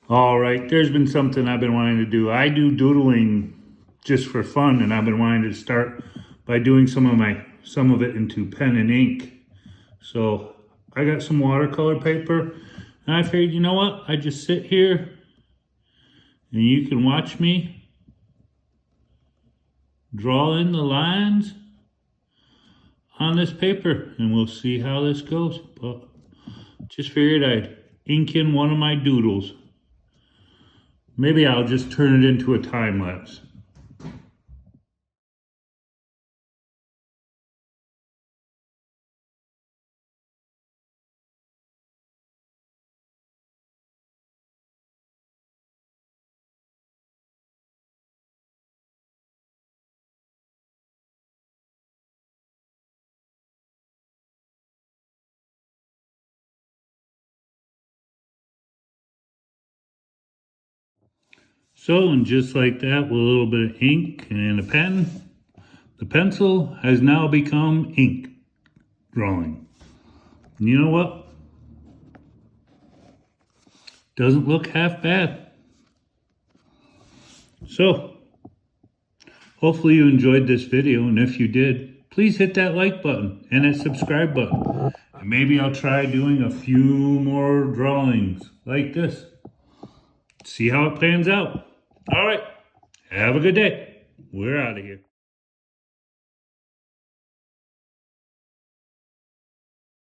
All right, there's been something I've been wanting to do. I do doodling just for fun, and I've been wanting to start by doing some of it into pen and ink. So I got some watercolor paper, and I figured, you know what? I just sit here, and you can watch me draw in the lines on this paper, and we'll see how this goes. But just figured I'd ink in one of my doodles. Maybe I'll just turn it into a time lapse. So, and just like that, with a little bit of ink and a pen, the pencil has now become ink drawing. And you know what? Doesn't look half bad. So, hopefully you enjoyed this video, and if you did, please hit that like button and that subscribe button. And maybe I'll try doing a few more drawings like this. See how it pans out. All right, have a good day. We're out of here.